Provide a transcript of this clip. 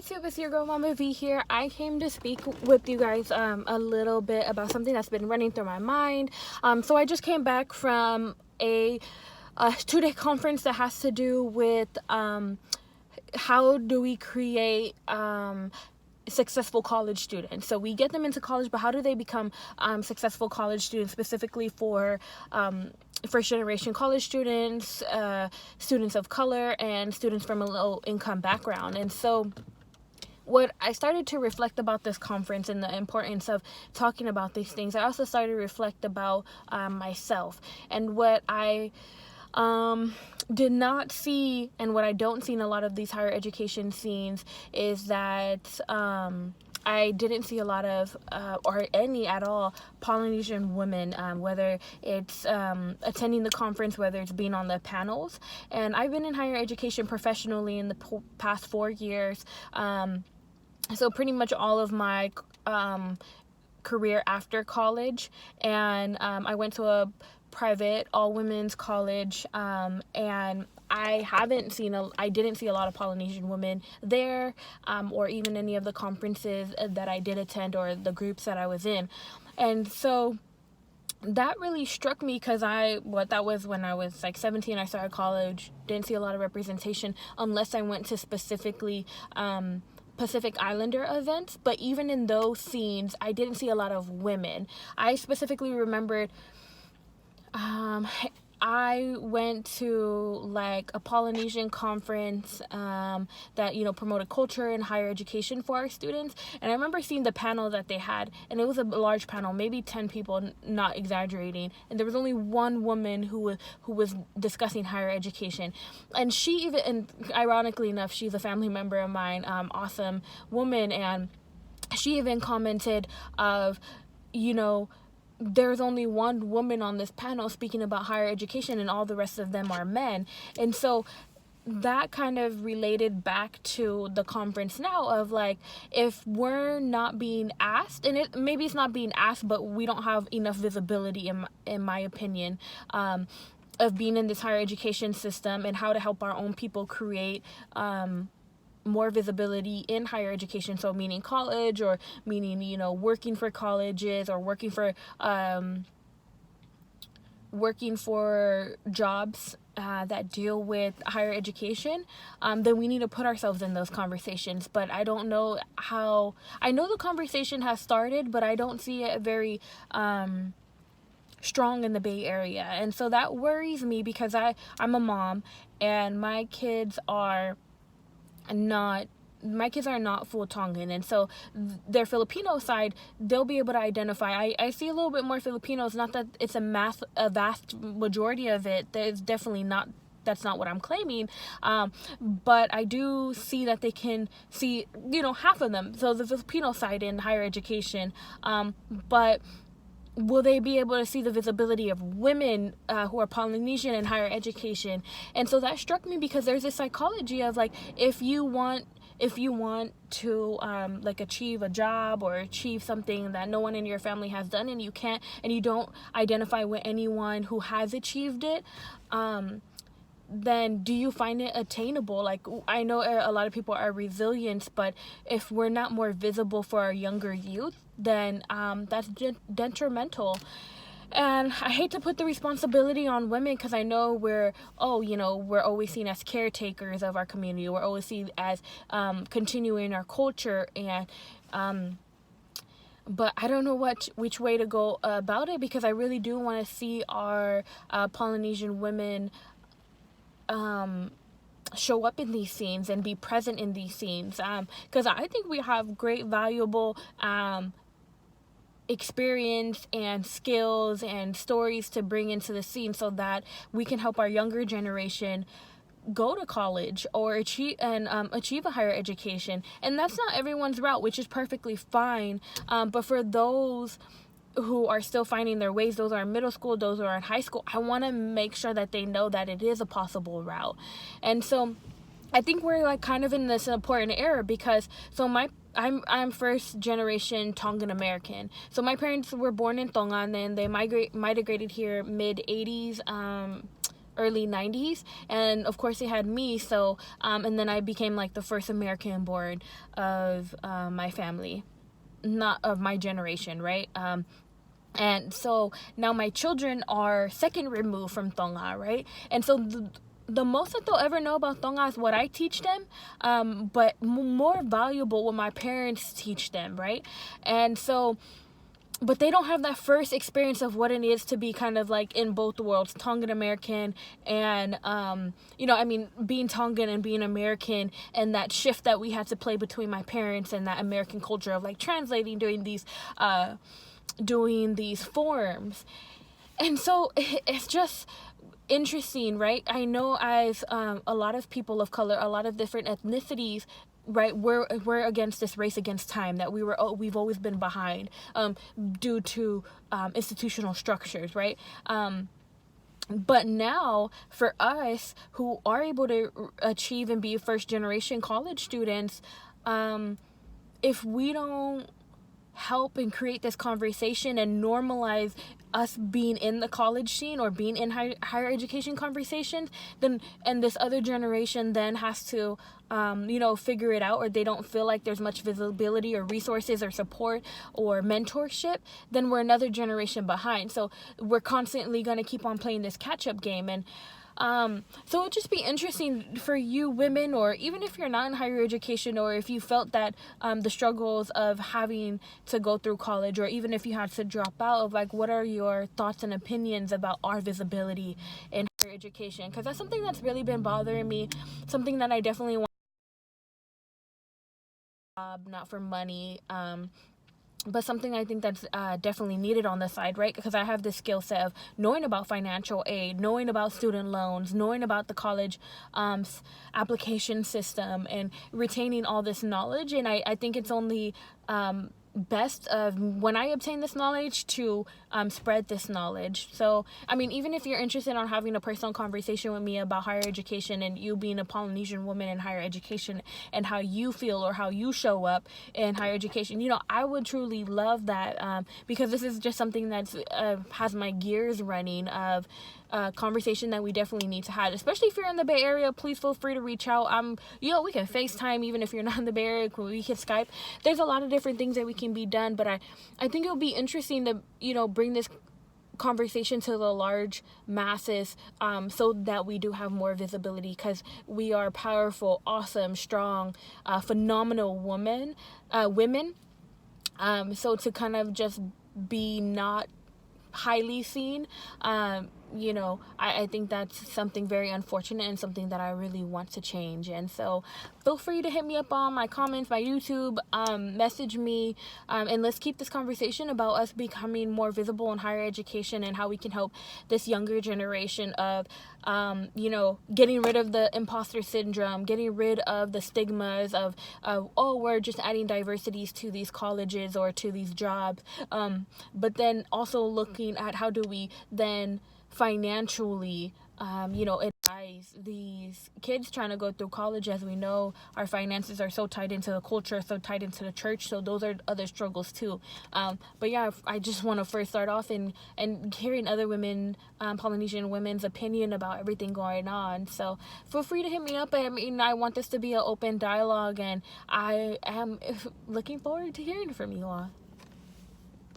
YouTube? It's your girl Mamavee here. I came to speak with you guys a little bit about something that's been running through my mind. So I just came back from a 2-day conference that has to do with how do we create successful college students. So we get them into college, but how do they become successful college students, specifically for first generation college students, students of color, and students from a low income background. And so what I started to reflect about this conference and the importance of talking about these things, I also started to reflect about myself and what I did not see, and what I don't see in a lot of these higher education scenes is that I didn't see a lot of, or any at all, Polynesian women, whether it's attending the conference, whether it's being on the panels. And I've been in higher education professionally in the past 4 years. So pretty much all of my career after college. And I went to a private all-women's college, and I didn't see a lot of Polynesian women there, or even any of the conferences that I did attend or the groups that I was in. And so that really struck me because that was when I was like 17. I started college, didn't see a lot of representation unless I went to specifically Pacific Islander events. But even in those scenes, I didn't see a lot of women. I specifically remembered I went to like a Polynesian conference that promoted culture and higher education for our students, and I remember seeing the panel that they had, and it was a large panel, maybe 10 people, not exaggerating, and there was only one woman who was discussing higher education, and ironically enough, she's a family member of mine, awesome woman, and she even commented of, there's only one woman on this panel speaking about higher education and all the rest of them are men. And so that kind of related back to the conference now of like, if we're not being asked, and maybe it's not being asked, but we don't have enough visibility in my opinion, of being in this higher education system and how to help our own people create more visibility in higher education, so meaning college, or meaning working for colleges, or working for jobs that deal with higher education, then we need to put ourselves in those conversations. But I don't know how. I know the conversation has started, but I don't see it very strong in the Bay Area, and so that worries me because I'm a mom, and my kids are not full Tongan, and so their Filipino side, they'll be able to identify. I see a little bit more Filipinos, not that it's a vast majority of it. There's definitely not. That's not what I'm claiming, but I do see that they can see, half of them. So the Filipino side in higher education, but will they be able to see the visibility of women who are Polynesian in higher education? And so that struck me because there's this psychology of like, if you want to like achieve a job or achieve something that no one in your family has done, and you can't, and you don't identify with anyone who has achieved it, then do you find it attainable? Like, I know a lot of people are resilient, but if we're not more visible for our younger youth, then that's detrimental. And I hate to put the responsibility on women, because I know we're always seen as caretakers of our community. We're always seen as continuing our culture, and but I don't know which way to go about it, because I really do want to see our Polynesian women show up in these scenes and be present in these scenes, because I think we have great, valuable experience and skills and stories to bring into the scene, so that we can help our younger generation go to college or achieve a higher education. And that's not everyone's route, which is perfectly fine, but for those who are still finding their ways, those are in middle school, those are in high school, I want to make sure that they know that it is a possible route. And so I think we're like kind of in this important era, because I'm first generation Tongan American. So my parents were born in Tonga, and then they migrated here mid 80s, early 90s, and of course they had me. So and then I became like the first American born of my family, not of my generation, right? And so now my children are second removed from Tonga, right? And so the most that they'll ever know about Tonga is what I teach them, but more valuable what my parents teach them, right? And so, but they don't have that first experience of what it is to be kind of like in both worlds, Tongan American and, being Tongan and being American, and that shift that we had to play between my parents and that American culture of like translating, doing these forms. And so it's just interesting, right? I know as a lot of people of color, a lot of different ethnicities, right, we're against this race against time that we've always been behind due to institutional structures, right? But now for us who are able to achieve and be first generation college students, if we don't help and create this conversation and normalize us being in the college scene or being in higher education conversations, then, and this other generation then has to figure it out, or they don't feel like there's much visibility or resources or support or mentorship, then we're another generation behind. So we're constantly going to keep on playing this catch-up game. And so it'd just be interesting for you women, or even if you're not in higher education, or if you felt that the struggles of having to go through college, or even if you had to drop out, of like, what are your thoughts and opinions about our visibility in higher education? Because that's something that's really been bothering me, something that I definitely want, not for money, but something I think that's definitely needed on the side, right? Because I have this skill set of knowing about financial aid, knowing about student loans, knowing about the college application system, and retaining all this knowledge. And I think it's only best of when I obtain this knowledge to spread this knowledge. So I mean, even if you're interested in having a personal conversation with me about higher education, and you being a Polynesian woman in higher education, and how you feel or how you show up in higher education, I would truly love that, because this is just something that's has my gears running of conversation that we definitely need to have, especially if you're in the Bay Area. Please feel free to reach out. We can FaceTime, even if you're not in the Bay Area, we can Skype. There's a lot of different things that we can be done, but I think it'll be interesting to bring this conversation to the large masses, so that we do have more visibility, because we are powerful, awesome, strong, phenomenal women. So to kind of just be not highly seen, I think that's something very unfortunate, and something that I really want to change. And so feel free to hit me up on my comments, my YouTube, message me, and let's keep this conversation about us becoming more visible in higher education, and how we can help this younger generation of getting rid of the imposter syndrome, getting rid of the stigmas of we're just adding diversities to these colleges or to these jobs, but then also looking at how do we then financially advise these kids trying to go through college. As we know, our finances are so tied into the culture, so tied into the church, so those are other struggles too. But yeah, I just want to first start off and hearing other women, Polynesian women's opinion about everything going on. So feel free to hit me up. I mean, I want this to be an open dialogue, and I am looking forward to hearing from you all.